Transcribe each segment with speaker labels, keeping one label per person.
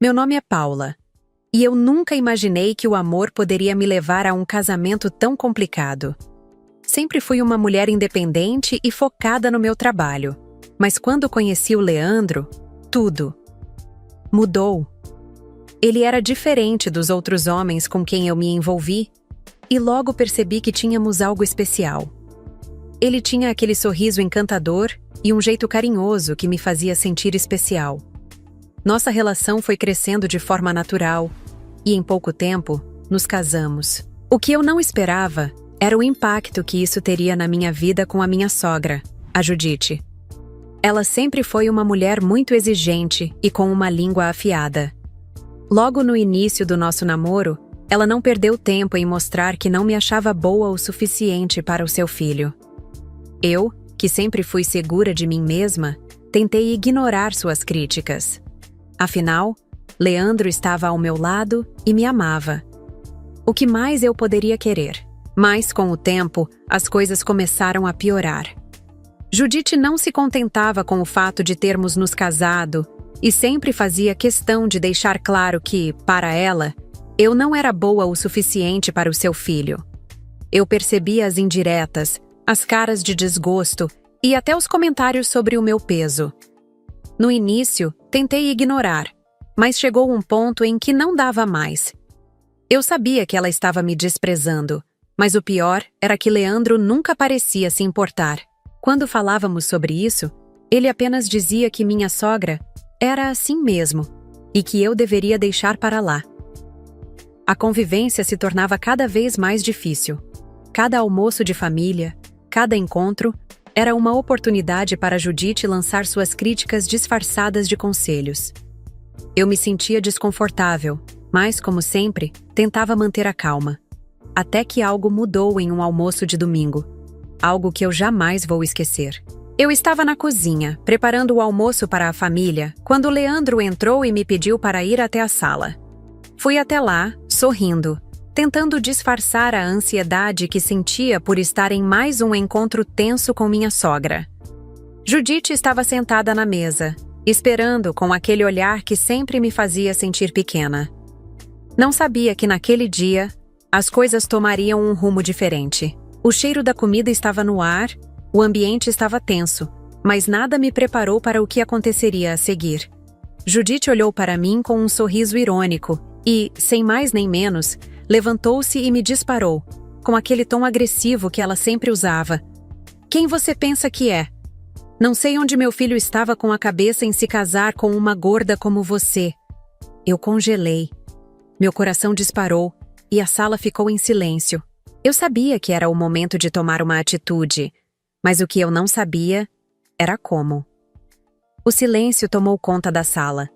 Speaker 1: Meu nome é Paula, e eu nunca imaginei que o amor poderia me levar a um casamento tão complicado. Sempre fui uma mulher independente e focada no meu trabalho, mas quando conheci o Leandro, tudo mudou. Ele era diferente dos outros homens com quem eu me envolvi, e logo percebi que tínhamos algo especial. Ele tinha aquele sorriso encantador e um jeito carinhoso que me fazia sentir especial. Nossa relação foi crescendo de forma natural, e em pouco tempo, nos casamos. O que eu não esperava era o impacto que isso teria na minha vida com a minha sogra, a Judite. Ela sempre foi uma mulher muito exigente e com uma língua afiada. Logo no início do nosso namoro, ela não perdeu tempo em mostrar que não me achava boa o suficiente para o seu filho. Eu, que sempre fui segura de mim mesma, tentei ignorar suas críticas. Afinal, Leandro estava ao meu lado e me amava. O que mais eu poderia querer? Mas, com o tempo, as coisas começaram a piorar. Judite não se contentava com o fato de termos nos casado e sempre fazia questão de deixar claro que, para ela, eu não era boa o suficiente para o seu filho. Eu percebia as indiretas, as caras de desgosto e até os comentários sobre o meu peso. No início, tentei ignorar, mas chegou um ponto em que não dava mais. Eu sabia que ela estava me desprezando, mas o pior era que Leandro nunca parecia se importar. Quando falávamos sobre isso, ele apenas dizia que minha sogra era assim mesmo e que eu deveria deixar para lá. A convivência se tornava cada vez mais difícil. Cada almoço de família, cada encontro, era uma oportunidade para Judite lançar suas críticas disfarçadas de conselhos. Eu me sentia desconfortável, mas, como sempre, tentava manter a calma. Até que algo mudou em um almoço de domingo. Algo que eu jamais vou esquecer. Eu estava na cozinha, preparando o almoço para a família, quando Leandro entrou e me pediu para ir até a sala. Fui até lá, sorrindo, tentando disfarçar a ansiedade que sentia por estar em mais um encontro tenso com minha sogra. Judite estava sentada na mesa, esperando com aquele olhar que sempre me fazia sentir pequena. Não sabia que naquele dia, as coisas tomariam um rumo diferente. O cheiro da comida estava no ar, o ambiente estava tenso, mas nada me preparou para o que aconteceria a seguir. Judite olhou para mim com um sorriso irônico e, sem mais nem menos, levantou-se e me disparou, com aquele tom agressivo que ela sempre usava. Quem você pensa que é? Não sei onde meu filho estava com a cabeça em se casar com uma gorda como você. Eu congelei. Meu coração disparou e a sala ficou em silêncio. Eu sabia que era o momento de tomar uma atitude, mas o que eu não sabia era como. O silêncio tomou conta da sala.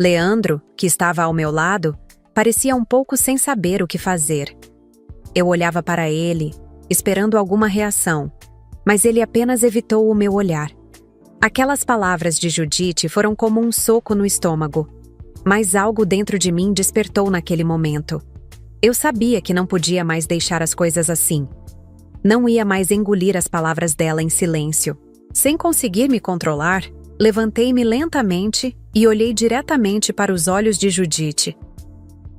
Speaker 1: Leandro, que estava ao meu lado, parecia um pouco sem saber o que fazer. Eu olhava para ele, esperando alguma reação, mas ele apenas evitou o meu olhar. Aquelas palavras de Judite foram como um soco no estômago, mas algo dentro de mim despertou naquele momento. Eu sabia que não podia mais deixar as coisas assim. Não ia mais engolir as palavras dela em silêncio. Sem conseguir me controlar, levantei-me lentamente e olhei diretamente para os olhos de Judite.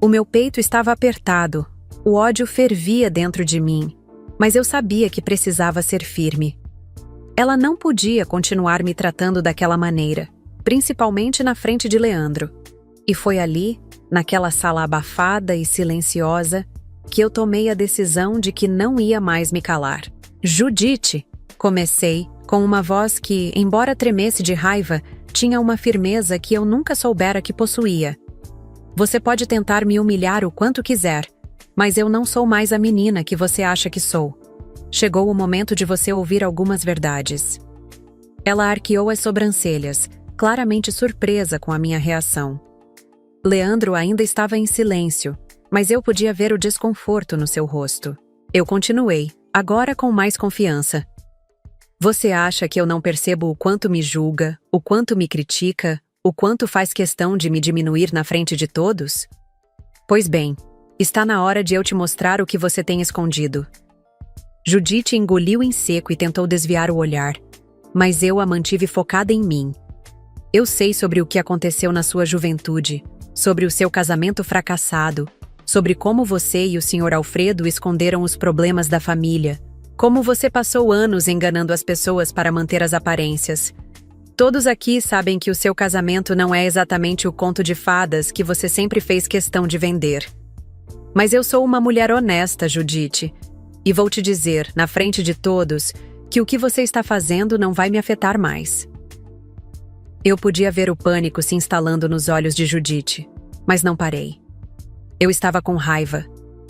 Speaker 1: O meu peito estava apertado, o ódio fervia dentro de mim, mas eu sabia que precisava ser firme. Ela não podia continuar me tratando daquela maneira, principalmente na frente de Leandro. E foi ali, naquela sala abafada e silenciosa, que eu tomei a decisão de que não ia mais me calar. Judite, comecei, com uma voz que, embora tremesse de raiva, tinha uma firmeza que eu nunca soubera que possuía. Você pode tentar me humilhar o quanto quiser, mas eu não sou mais a menina que você acha que sou. Chegou o momento de você ouvir algumas verdades. Ela arqueou as sobrancelhas, claramente surpresa com a minha reação. Leandro ainda estava em silêncio, mas eu podia ver o desconforto no seu rosto. Eu continuei, agora com mais confiança. Você acha que eu não percebo o quanto me julga, o quanto me critica, o quanto faz questão de me diminuir na frente de todos? Pois bem, está na hora de eu te mostrar o que você tem escondido. Judite engoliu em seco e tentou desviar o olhar, mas eu a mantive focada em mim. Eu sei sobre o que aconteceu na sua juventude, sobre o seu casamento fracassado, sobre como você e o Sr. Alfredo esconderam os problemas da família, como você passou anos enganando as pessoas para manter as aparências. Todos aqui sabem que o seu casamento não é exatamente o conto de fadas que você sempre fez questão de vender. Mas eu sou uma mulher honesta, Judite, e vou te dizer, na frente de todos, que o que você está fazendo não vai me afetar mais. Eu podia ver o pânico se instalando nos olhos de Judite, mas não parei. Eu estava com raiva,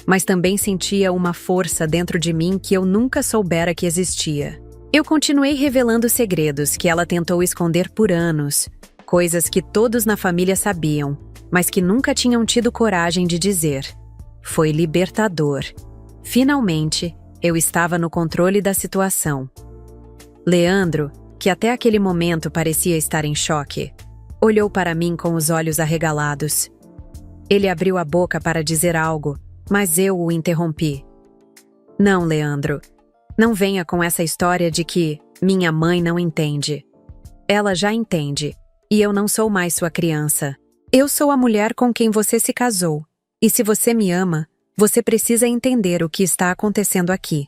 Speaker 1: mas também sentia uma força dentro de mim que eu nunca soubera que existia. Eu continuei revelando segredos que ela tentou esconder por anos, coisas que todos na família sabiam, mas que nunca tinham tido coragem de dizer. Foi libertador. Finalmente, eu estava no controle da situação. Leandro, que até aquele momento parecia estar em choque, olhou para mim com os olhos arregalados. Ele abriu a boca para dizer algo, mas eu o interrompi. Não, Leandro. Não venha com essa história de que minha mãe não entende. Ela já entende, e eu não sou mais sua criança. Eu sou a mulher com quem você se casou, e se você me ama, você precisa entender o que está acontecendo aqui.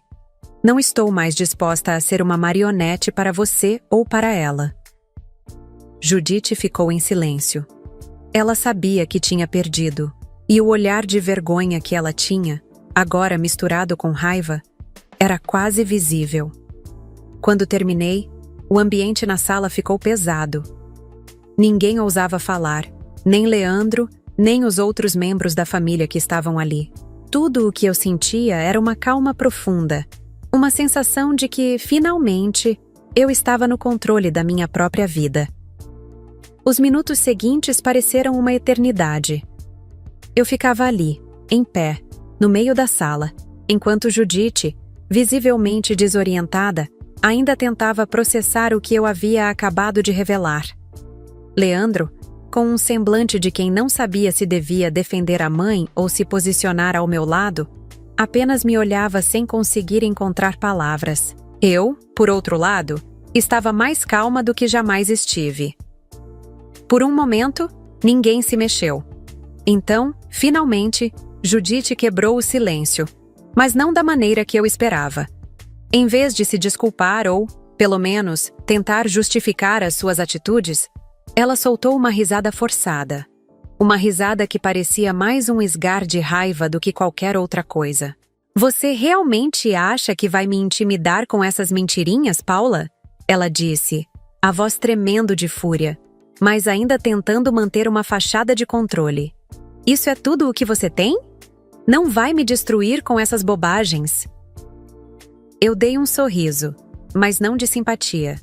Speaker 1: Não estou mais disposta a ser uma marionete para você ou para ela. Judite ficou em silêncio. Ela sabia que tinha perdido, e o olhar de vergonha que ela tinha, agora misturado com raiva, era quase visível. Quando terminei, o ambiente na sala ficou pesado. Ninguém ousava falar, nem Leandro, nem os outros membros da família que estavam ali. Tudo o que eu sentia era uma calma profunda, uma sensação de que, finalmente, eu estava no controle da minha própria vida. Os minutos seguintes pareceram uma eternidade. Eu ficava ali, em pé, no meio da sala, enquanto Judite, visivelmente desorientada, ainda tentava processar o que eu havia acabado de revelar. Leandro, com um semblante de quem não sabia se devia defender a mãe ou se posicionar ao meu lado, apenas me olhava sem conseguir encontrar palavras. Eu, por outro lado, estava mais calma do que jamais estive. Por um momento, ninguém se mexeu. Então, finalmente, Judite quebrou o silêncio, mas não da maneira que eu esperava. Em vez de se desculpar ou, pelo menos, tentar justificar as suas atitudes, ela soltou uma risada forçada. Uma risada que parecia mais um esgar de raiva do que qualquer outra coisa. Você realmente acha que vai me intimidar com essas mentirinhas, Paula? Ela disse, a voz tremendo de fúria, mas ainda tentando manter uma fachada de controle. Isso é tudo o que você tem? Não vai me destruir com essas bobagens. Eu dei um sorriso, mas não de simpatia.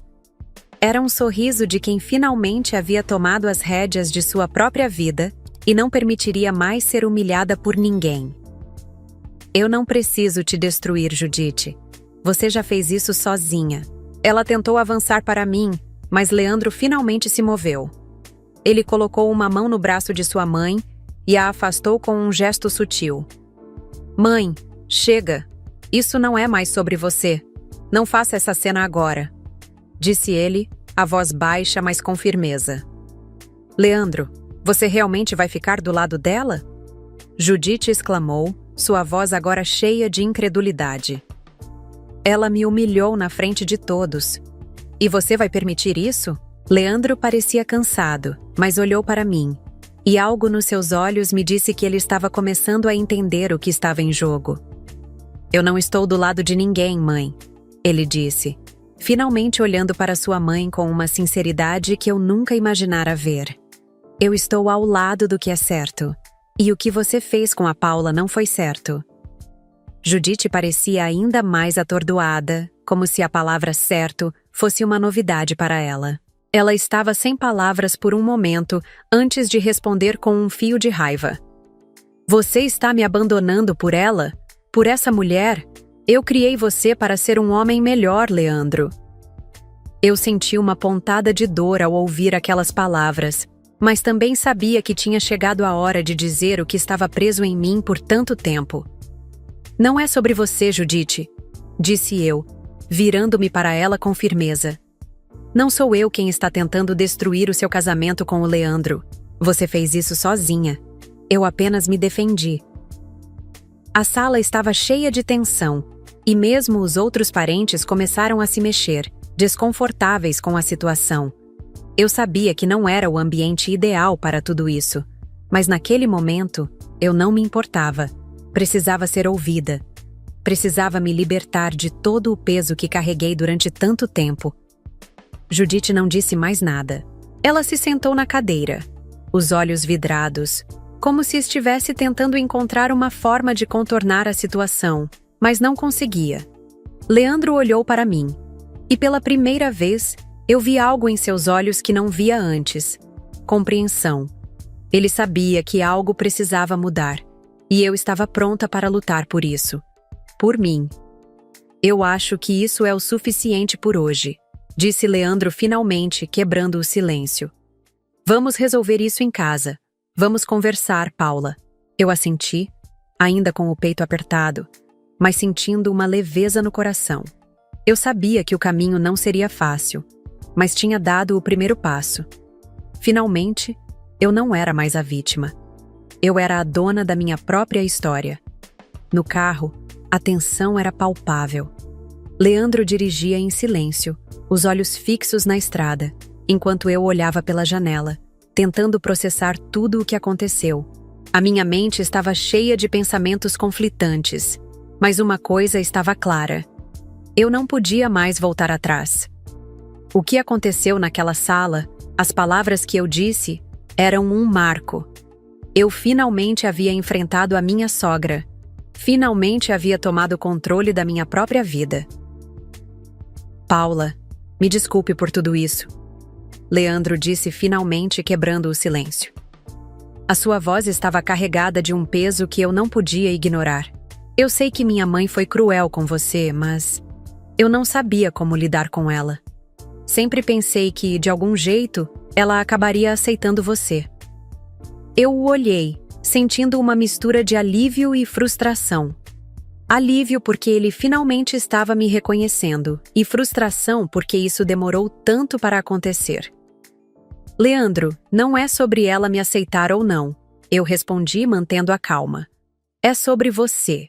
Speaker 1: Era um sorriso de quem finalmente havia tomado as rédeas de sua própria vida e não permitiria mais ser humilhada por ninguém. Eu não preciso te destruir, Judite. Você já fez isso sozinha. Ela tentou avançar para mim, mas Leandro finalmente se moveu. Ele colocou uma mão no braço de sua mãe e a afastou com um gesto sutil. Mãe, chega. Isso não é mais sobre você. Não faça essa cena agora. Disse ele, a voz baixa, mas com firmeza. Leandro, você realmente vai ficar do lado dela? Judite exclamou, sua voz agora cheia de incredulidade. Ela me humilhou na frente de todos. E você vai permitir isso? Leandro parecia cansado, mas olhou para mim. E algo nos seus olhos me disse que ele estava começando a entender o que estava em jogo. Eu não estou do lado de ninguém, mãe, ele disse, finalmente olhando para sua mãe com uma sinceridade que eu nunca imaginara ver. Eu estou ao lado do que é certo. E o que você fez com a Paula não foi certo. Judite parecia ainda mais atordoada, como se a palavra certo fosse uma novidade para ela. Ela estava sem palavras por um momento antes de responder com um fio de raiva. Você está me abandonando por ela? Por essa mulher? Eu criei você para ser um homem melhor, Leandro. Eu senti uma pontada de dor ao ouvir aquelas palavras, mas também sabia que tinha chegado a hora de dizer o que estava preso em mim por tanto tempo. Não é sobre você, Judite, disse eu, virando-me para ela com firmeza. Não sou eu quem está tentando destruir o seu casamento com o Leandro. Você fez isso sozinha. Eu apenas me defendi. A sala estava cheia de tensão, e mesmo os outros parentes começaram a se mexer, desconfortáveis com a situação. Eu sabia que não era o ambiente ideal para tudo isso, mas naquele momento, eu não me importava. Precisava ser ouvida. Precisava me libertar de todo o peso que carreguei durante tanto tempo. Judite não disse mais nada. Ela se sentou na cadeira, os olhos vidrados, como se estivesse tentando encontrar uma forma de contornar a situação, mas não conseguia. Leandro olhou para mim, e pela primeira vez, eu vi algo em seus olhos que não via antes: compreensão. Ele sabia que algo precisava mudar, e eu estava pronta para lutar por isso. Por mim. Eu acho que isso é o suficiente por hoje, disse Leandro finalmente, quebrando o silêncio. Vamos resolver isso em casa. Vamos conversar, Paula. Eu assenti, ainda com o peito apertado, mas sentindo uma leveza no coração. Eu sabia que o caminho não seria fácil, mas tinha dado o primeiro passo. Finalmente, eu não era mais a vítima. Eu era a dona da minha própria história. No carro, a tensão era palpável. Leandro dirigia em silêncio, os olhos fixos na estrada, enquanto eu olhava pela janela, tentando processar tudo o que aconteceu. A minha mente estava cheia de pensamentos conflitantes, mas uma coisa estava clara: eu não podia mais voltar atrás. O que aconteceu naquela sala, as palavras que eu disse, eram um marco. Eu finalmente havia enfrentado a minha sogra. Finalmente havia tomado controle da minha própria vida. Paula, me desculpe por tudo isso. Leandro disse finalmente, quebrando o silêncio. A sua voz estava carregada de um peso que eu não podia ignorar. Eu sei que minha mãe foi cruel com você, mas eu não sabia como lidar com ela. Sempre pensei que, de algum jeito, ela acabaria aceitando você. Eu o olhei, sentindo uma mistura de alívio e frustração. Alívio porque ele finalmente estava me reconhecendo, e frustração porque isso demorou tanto para acontecer. Leandro, não é sobre ela me aceitar ou não, eu respondi mantendo a calma. É sobre você.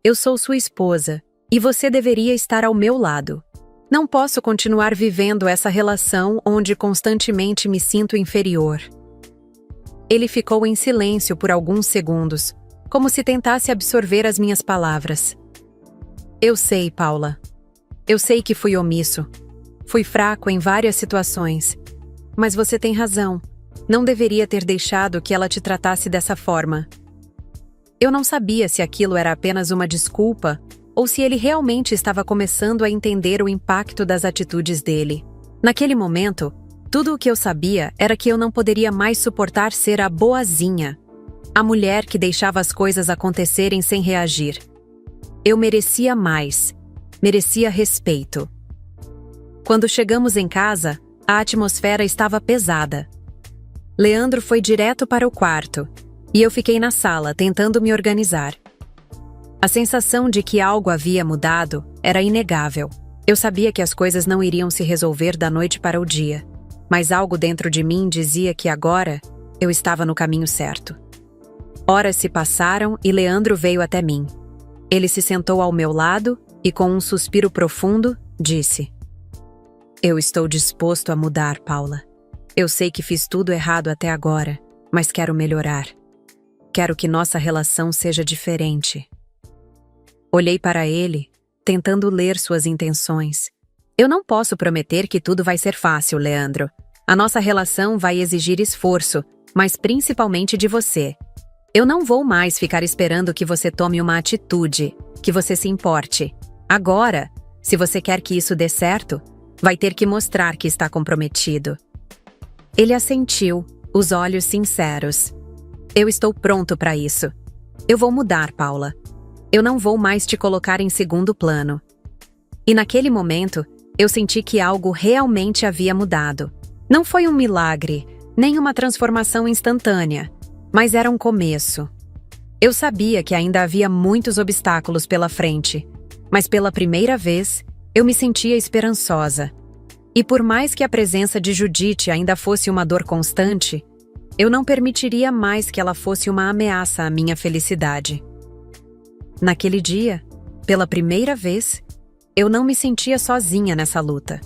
Speaker 1: Eu sou sua esposa, e você deveria estar ao meu lado. Não posso continuar vivendo essa relação onde constantemente me sinto inferior. Ele ficou em silêncio por alguns segundos, como se tentasse absorver as minhas palavras. Eu sei, Paula. Eu sei que fui omisso. Fui fraco em várias situações. Mas você tem razão. Não deveria ter deixado que ela te tratasse dessa forma. Eu não sabia se aquilo era apenas uma desculpa ou se ele realmente estava começando a entender o impacto das atitudes dele. Naquele momento, tudo o que eu sabia era que eu não poderia mais suportar ser a boazinha, a mulher que deixava as coisas acontecerem sem reagir. Eu merecia mais, merecia respeito. Quando chegamos em casa, a atmosfera estava pesada. Leandro foi direto para o quarto, e eu fiquei na sala tentando me organizar. A sensação de que algo havia mudado era inegável. Eu sabia que as coisas não iriam se resolver da noite para o dia, mas algo dentro de mim dizia que agora eu estava no caminho certo. Horas se passaram e Leandro veio até mim. Ele se sentou ao meu lado e, com um suspiro profundo, disse: Eu estou disposto a mudar, Paula. Eu sei que fiz tudo errado até agora, mas quero melhorar. Quero que nossa relação seja diferente. Olhei para ele, tentando ler suas intenções. Eu não posso prometer que tudo vai ser fácil, Leandro. A nossa relação vai exigir esforço, mas principalmente de você. Eu não vou mais ficar esperando que você tome uma atitude, que você se importe. Agora, se você quer que isso dê certo, vai ter que mostrar que está comprometido. Ele assentiu, os olhos sinceros. Eu estou pronto para isso. Eu vou mudar, Paula. Eu não vou mais te colocar em segundo plano. E naquele momento, eu senti que algo realmente havia mudado. Não foi um milagre, nem uma transformação instantânea, mas era um começo. Eu sabia que ainda havia muitos obstáculos pela frente, mas pela primeira vez, eu me sentia esperançosa. E por mais que a presença de Judite ainda fosse uma dor constante, Eu não permitiria mais que ela fosse uma ameaça à minha felicidade. Naquele dia, pela primeira vez, eu não me sentia sozinha nessa luta.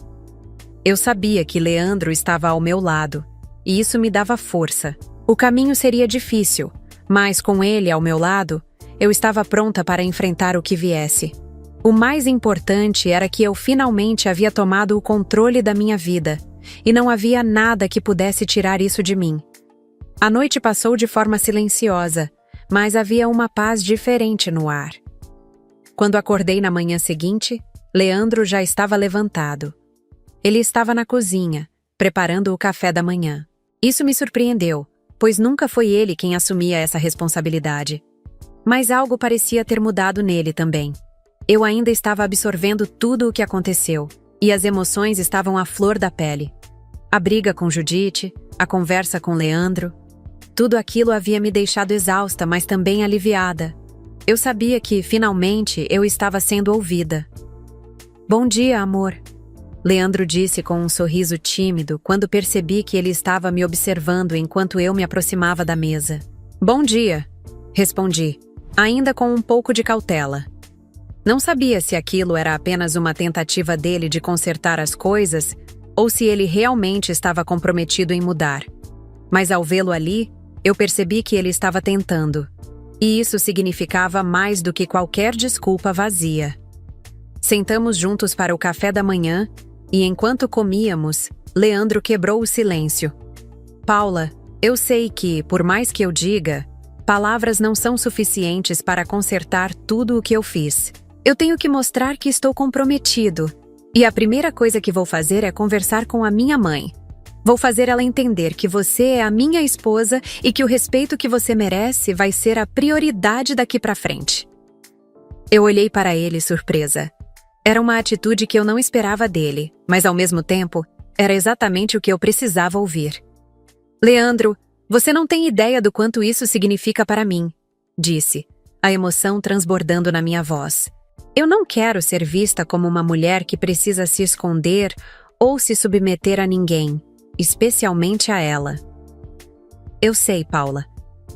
Speaker 1: Eu sabia que Leandro estava ao meu lado, e isso me dava força. O caminho seria difícil, mas com ele ao meu lado, eu estava pronta para enfrentar o que viesse. O mais importante era que eu finalmente havia tomado o controle da minha vida, e não havia nada que pudesse tirar isso de mim. A noite passou de forma silenciosa, mas havia uma paz diferente no ar. Quando acordei na manhã seguinte, Leandro já estava levantado. Ele estava na cozinha, preparando o café da manhã. Isso me surpreendeu, pois nunca foi ele quem assumia essa responsabilidade. Mas algo parecia ter mudado nele também. Eu ainda estava absorvendo tudo o que aconteceu, e as emoções estavam à flor da pele. A briga com Judite, a conversa com Leandro, tudo aquilo havia me deixado exausta, mas também aliviada. Eu sabia que, finalmente, eu estava sendo ouvida. "Bom dia, amor", Leandro disse com um sorriso tímido quando percebi que ele estava me observando enquanto eu me aproximava da mesa. "Bom dia", respondi, ainda com um pouco de cautela. Não sabia se aquilo era apenas uma tentativa dele de consertar as coisas ou se ele realmente estava comprometido em mudar. Mas ao vê-lo ali, eu percebi que ele estava tentando. E isso significava mais do que qualquer desculpa vazia. Sentamos juntos para o café da manhã e enquanto comíamos, Leandro quebrou o silêncio. "Paula, eu sei que, por mais que eu diga, palavras não são suficientes para consertar tudo o que eu fiz. Eu tenho que mostrar que estou comprometido. E a primeira coisa que vou fazer é conversar com a minha mãe. Vou fazer ela entender que você é a minha esposa e que o respeito que você merece vai ser a prioridade daqui pra frente." Eu olhei para ele surpresa. Era uma atitude que eu não esperava dele, mas ao mesmo tempo, era exatamente o que eu precisava ouvir. "Leandro, você não tem ideia do quanto isso significa para mim", disse, a emoção transbordando na minha voz. "Eu não quero ser vista como uma mulher que precisa se esconder ou se submeter a ninguém, especialmente a ela." "Eu sei, Paula,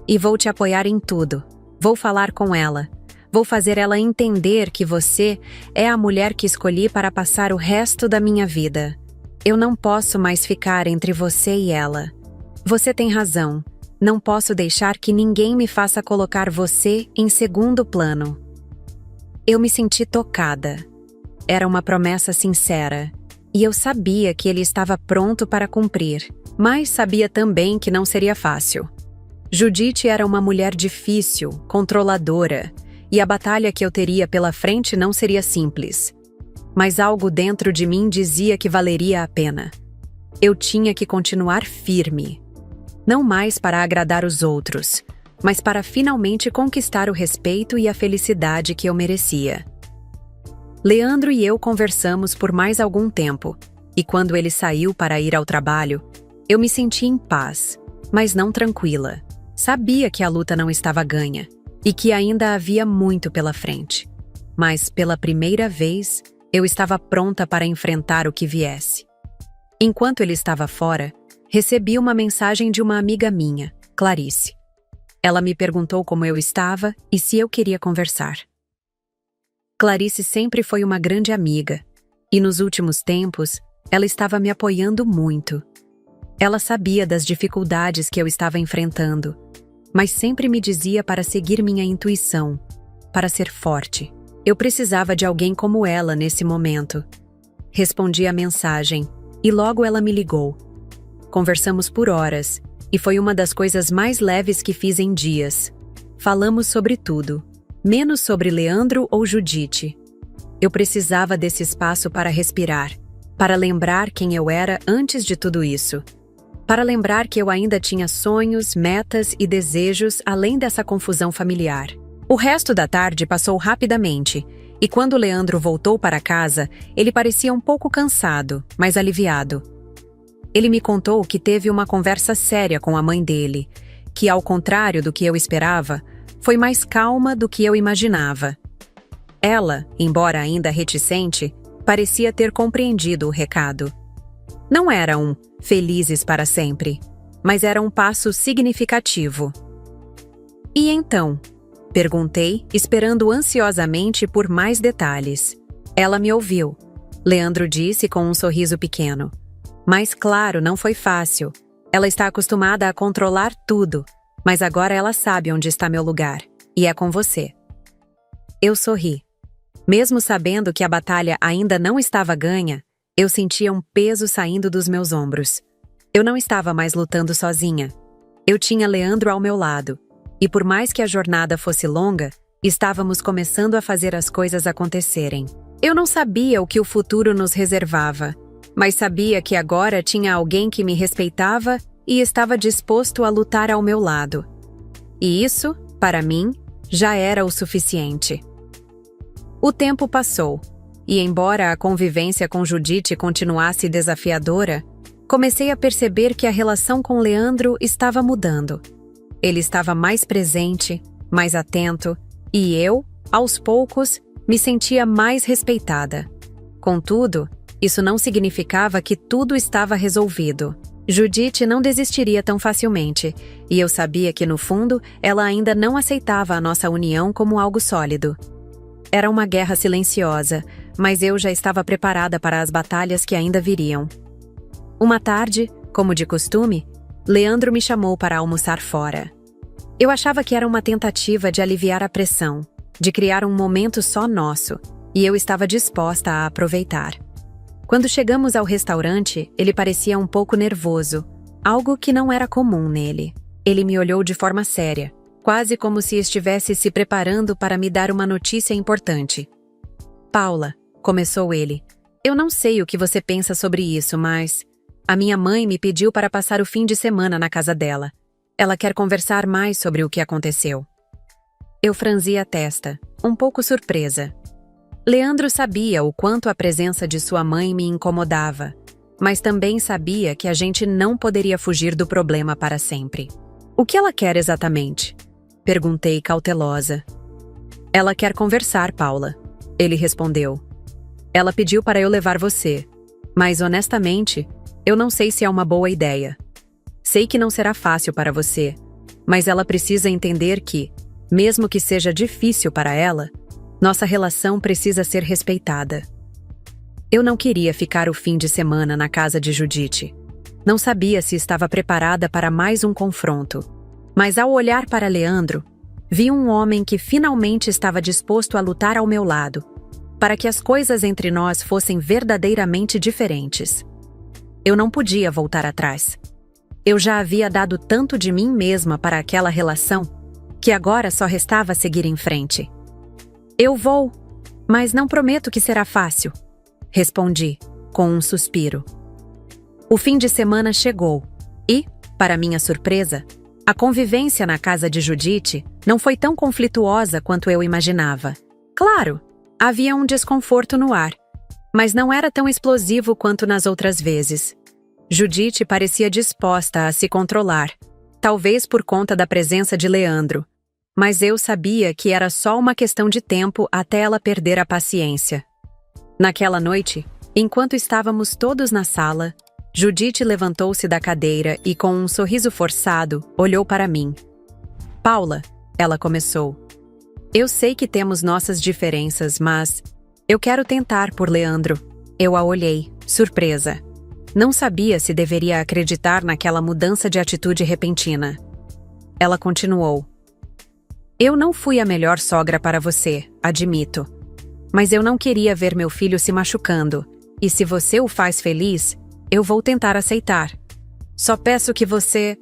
Speaker 1: e vou te apoiar em tudo. Vou falar com ela. Vou fazer ela entender que você é a mulher que escolhi para passar o resto da minha vida. Eu não posso mais ficar entre você e ela. Você tem razão. Não posso deixar que ninguém me faça colocar você em segundo plano." Eu me senti tocada. Era uma promessa sincera, e eu sabia que ele estava pronto para cumprir, mas sabia também que não seria fácil. Judite era uma mulher difícil, controladora, e a batalha que eu teria pela frente não seria simples. Mas algo dentro de mim dizia que valeria a pena. Eu tinha que continuar firme. Não mais para agradar os outros, mas para finalmente conquistar o respeito e a felicidade que eu merecia. Leandro e eu conversamos por mais algum tempo, e quando ele saiu para ir ao trabalho, eu me senti em paz, mas não tranquila. Sabia que a luta não estava ganha, e que ainda havia muito pela frente. Mas, pela primeira vez, eu estava pronta para enfrentar o que viesse. Enquanto ele estava fora, recebi uma mensagem de uma amiga minha, Clarice. Ela me perguntou como eu estava e se eu queria conversar. Clarice sempre foi uma grande amiga, e nos últimos tempos, ela estava me apoiando muito. Ela sabia das dificuldades que eu estava enfrentando, mas sempre me dizia para seguir minha intuição, para ser forte. Eu precisava de alguém como ela nesse momento. Respondi a mensagem, e logo ela me ligou. Conversamos por horas, e foi uma das coisas mais leves que fiz em dias. Falamos sobre tudo, menos sobre Leandro ou Judite. Eu precisava desse espaço para respirar, para lembrar quem eu era antes de tudo isso. Para lembrar que eu ainda tinha sonhos, metas e desejos além dessa confusão familiar. O resto da tarde passou rapidamente, e quando Leandro voltou para casa, ele parecia um pouco cansado, mas aliviado. Ele me contou que teve uma conversa séria com a mãe dele, que, ao contrário do que eu esperava, foi mais calma do que eu imaginava. Ela, embora ainda reticente, parecia ter compreendido o recado. Não era um "felizes para sempre", mas era um passo significativo. E então? Perguntei, esperando ansiosamente por mais detalhes. Ela me ouviu. Leandro disse com um sorriso pequeno. Mas claro, não foi fácil. Ela está acostumada a controlar tudo, mas agora ela sabe onde está meu lugar, e é com você. Eu sorri. Mesmo sabendo que a batalha ainda não estava ganha, eu sentia um peso saindo dos meus ombros. Eu não estava mais lutando sozinha. Eu tinha Leandro ao meu lado. E por mais que a jornada fosse longa, estávamos começando a fazer as coisas acontecerem. Eu não sabia o que o futuro nos reservava, mas sabia que agora tinha alguém que me respeitava e estava disposto a lutar ao meu lado. E isso, para mim, já era o suficiente. O tempo passou, e embora a convivência com Judite continuasse desafiadora, comecei a perceber que a relação com Leandro estava mudando. Ele estava mais presente, mais atento, e eu, aos poucos, me sentia mais respeitada. Contudo, isso não significava que tudo estava resolvido. Judite não desistiria tão facilmente, e eu sabia que, no fundo, ela ainda não aceitava a nossa união como algo sólido. Era uma guerra silenciosa, mas eu já estava preparada para as batalhas que ainda viriam. Uma tarde, como de costume, Leandro me chamou para almoçar fora. Eu achava que era uma tentativa de aliviar a pressão, de criar um momento só nosso, e eu estava disposta a aproveitar. Quando chegamos ao restaurante, ele parecia um pouco nervoso, algo que não era comum nele. Ele me olhou de forma séria, quase como se estivesse se preparando para me dar uma notícia importante. Paula, começou ele, eu não sei o que você pensa sobre isso, mas a minha mãe me pediu para passar o fim de semana na casa dela. Ela quer conversar mais sobre o que aconteceu. Eu franzi a testa, um pouco surpresa. Leandro sabia o quanto a presença de sua mãe me incomodava, mas também sabia que a gente não poderia fugir do problema para sempre. O que ela quer exatamente? Perguntei cautelosa. Ela quer conversar, Paula. Ele respondeu. Ela pediu para eu levar você, mas honestamente, eu não sei se é uma boa ideia. Sei que não será fácil para você, mas ela precisa entender que, mesmo que seja difícil para ela, nossa relação precisa ser respeitada. Eu não queria ficar o fim de semana na casa de Judite. Não sabia se estava preparada para mais um confronto, mas ao olhar para Leandro, vi um homem que finalmente estava disposto a lutar ao meu lado, para que as coisas entre nós fossem verdadeiramente diferentes. Eu não podia voltar atrás. Eu já havia dado tanto de mim mesma para aquela relação, que agora só restava seguir em frente. Eu vou, mas não prometo que será fácil, respondi, com um suspiro. O fim de semana chegou e, para minha surpresa, a convivência na casa de Judite não foi tão conflituosa quanto eu imaginava. Claro, havia um desconforto no ar, mas não era tão explosivo quanto nas outras vezes. Judite parecia disposta a se controlar, talvez por conta da presença de Leandro, mas eu sabia que era só uma questão de tempo até ela perder a paciência. Naquela noite, enquanto estávamos todos na sala, Judite levantou-se da cadeira e, com um sorriso forçado, olhou para mim. Paula, ela começou. Eu sei que temos nossas diferenças, mas eu quero tentar por Leandro. Eu a olhei, surpresa. Não sabia se deveria acreditar naquela mudança de atitude repentina. Ela continuou. Eu não fui a melhor sogra para você, admito. Mas eu não queria ver meu filho se machucando, e se você o faz feliz, eu vou tentar aceitar. Só peço que você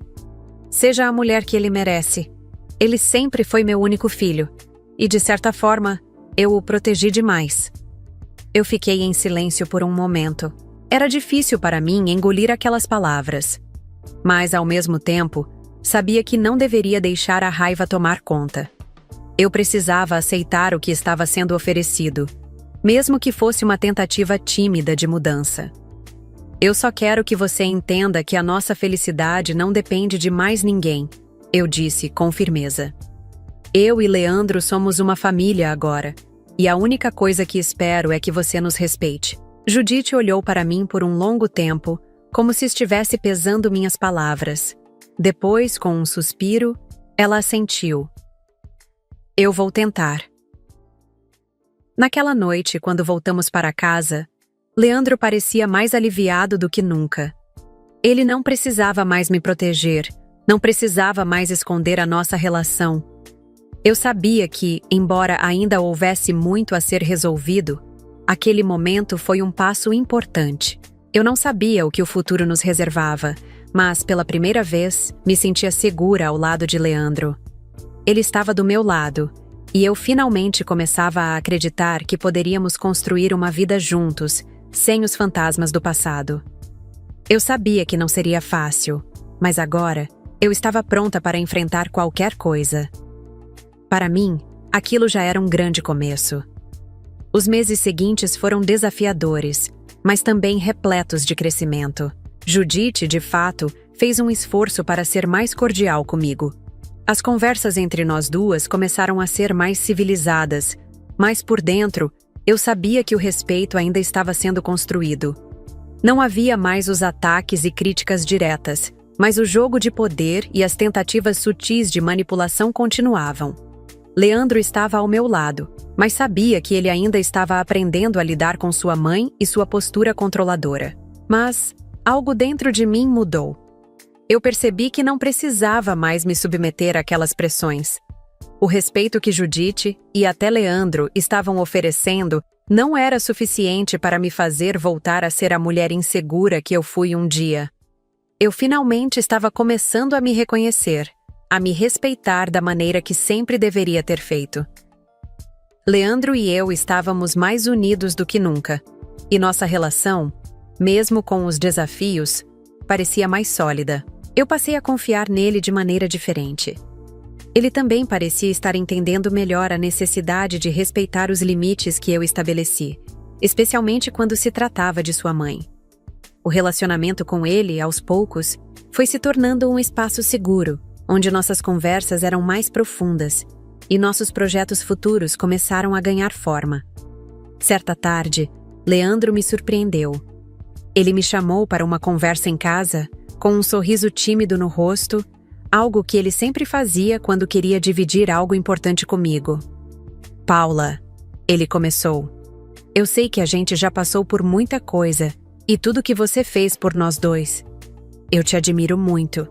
Speaker 1: seja a mulher que ele merece. Ele sempre foi meu único filho, e de certa forma, eu o protegi demais. Eu fiquei em silêncio por um momento. Era difícil para mim engolir aquelas palavras. Mas, ao mesmo tempo, sabia que não deveria deixar a raiva tomar conta. Eu precisava aceitar o que estava sendo oferecido, mesmo que fosse uma tentativa tímida de mudança. Eu só quero que você entenda que a nossa felicidade não depende de mais ninguém, eu disse com firmeza. Eu e Leandro somos uma família agora, e a única coisa que espero é que você nos respeite. Judite olhou para mim por um longo tempo, como se estivesse pesando minhas palavras. Depois, com um suspiro, ela assentiu. Eu vou tentar. Naquela noite, quando voltamos para casa, Leandro parecia mais aliviado do que nunca. Ele não precisava mais me proteger, não precisava mais esconder a nossa relação. Eu sabia que, embora ainda houvesse muito a ser resolvido, aquele momento foi um passo importante. Eu não sabia o que o futuro nos reservava, mas, pela primeira vez, me sentia segura ao lado de Leandro. Ele estava do meu lado, e eu finalmente começava a acreditar que poderíamos construir uma vida juntos, sem os fantasmas do passado. Eu sabia que não seria fácil, mas agora eu estava pronta para enfrentar qualquer coisa. Para mim, aquilo já era um grande começo. Os meses seguintes foram desafiadores, mas também repletos de crescimento. Judite, de fato, fez um esforço para ser mais cordial comigo. As conversas entre nós duas começaram a ser mais civilizadas, mas por dentro, eu sabia que o respeito ainda estava sendo construído. Não havia mais os ataques e críticas diretas, mas o jogo de poder e as tentativas sutis de manipulação continuavam. Leandro estava ao meu lado, mas sabia que ele ainda estava aprendendo a lidar com sua mãe e sua postura controladora. Mas algo dentro de mim mudou. Eu percebi que não precisava mais me submeter àquelas pressões. O respeito que Judite e até Leandro estavam oferecendo não era suficiente para me fazer voltar a ser a mulher insegura que eu fui um dia. Eu finalmente estava começando a me reconhecer, a me respeitar da maneira que sempre deveria ter feito. Leandro e eu estávamos mais unidos do que nunca, e nossa relação, mesmo com os desafios, parecia mais sólida. Eu passei a confiar nele de maneira diferente. Ele também parecia estar entendendo melhor a necessidade de respeitar os limites que eu estabeleci, especialmente quando se tratava de sua mãe. O relacionamento com ele, aos poucos, foi se tornando um espaço seguro, onde nossas conversas eram mais profundas e nossos projetos futuros começaram a ganhar forma. Certa tarde, Leandro me surpreendeu. Ele me chamou para uma conversa em casa, com um sorriso tímido no rosto, algo que ele sempre fazia quando queria dividir algo importante comigo. Paula, ele começou. Eu sei que a gente já passou por muita coisa e tudo que você fez por nós dois. Eu te admiro muito.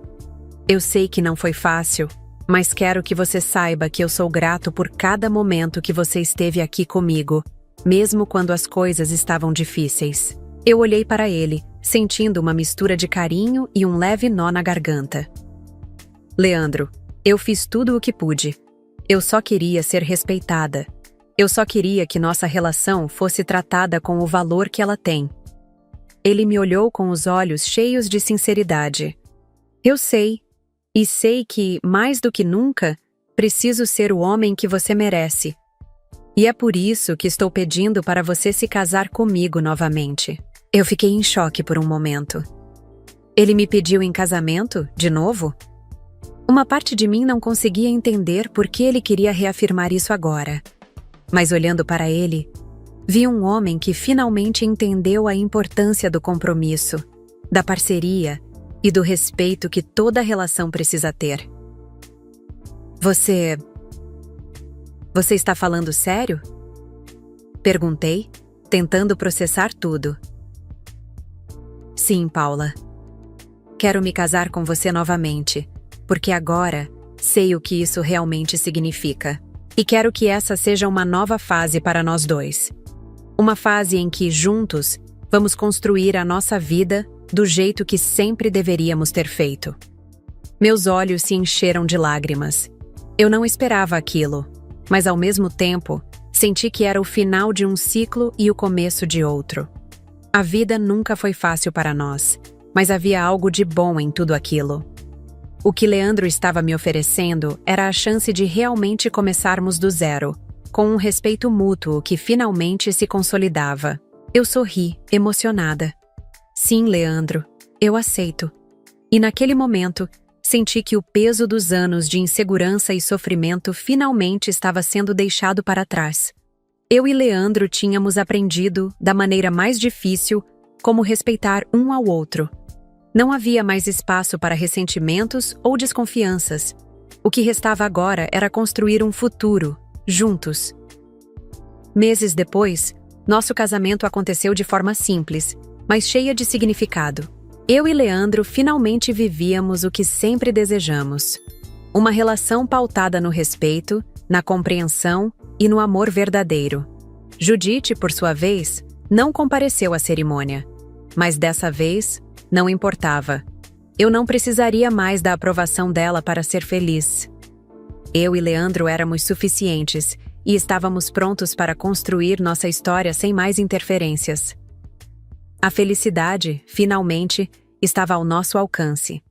Speaker 1: Eu sei que não foi fácil, mas quero que você saiba que eu sou grato por cada momento que você esteve aqui comigo, mesmo quando as coisas estavam difíceis. Eu olhei para ele, sentindo uma mistura de carinho e um leve nó na garganta. Leandro, eu fiz tudo o que pude. Eu só queria ser respeitada. Eu só queria que nossa relação fosse tratada com o valor que ela tem. Ele me olhou com os olhos cheios de sinceridade. Eu sei, e sei que, mais do que nunca, preciso ser o homem que você merece. E é por isso que estou pedindo para você se casar comigo novamente. Eu fiquei em choque por um momento. Ele me pediu em casamento, de novo? Uma parte de mim não conseguia entender por que ele queria reafirmar isso agora. Mas olhando para ele, vi um homem que finalmente entendeu a importância do compromisso, da parceria e do respeito que toda relação precisa ter. Você está falando sério? Perguntei, tentando processar tudo. Sim, Paula. Quero me casar com você novamente, porque agora sei o que isso realmente significa. E quero que essa seja uma nova fase para nós dois. Uma fase em que, juntos, vamos construir a nossa vida do jeito que sempre deveríamos ter feito. Meus olhos se encheram de lágrimas. Eu não esperava aquilo, mas ao mesmo tempo, senti que era o final de um ciclo e o começo de outro. A vida nunca foi fácil para nós, mas havia algo de bom em tudo aquilo. O que Leandro estava me oferecendo era a chance de realmente começarmos do zero, com um respeito mútuo que finalmente se consolidava. Eu sorri, emocionada. Sim, Leandro, eu aceito. E naquele momento, senti que o peso dos anos de insegurança e sofrimento finalmente estava sendo deixado para trás. Eu e Leandro tínhamos aprendido, da maneira mais difícil, como respeitar um ao outro. Não havia mais espaço para ressentimentos ou desconfianças. O que restava agora era construir um futuro, juntos. Meses depois, nosso casamento aconteceu de forma simples, mas cheia de significado. Eu e Leandro finalmente vivíamos o que sempre desejamos. Uma relação pautada no respeito, na compreensão e no amor verdadeiro. Judite, por sua vez, não compareceu à cerimônia. Mas dessa vez, não importava. Eu não precisaria mais da aprovação dela para ser feliz. Eu e Leandro éramos suficientes e estávamos prontos para construir nossa história sem mais interferências. A felicidade, finalmente, estava ao nosso alcance.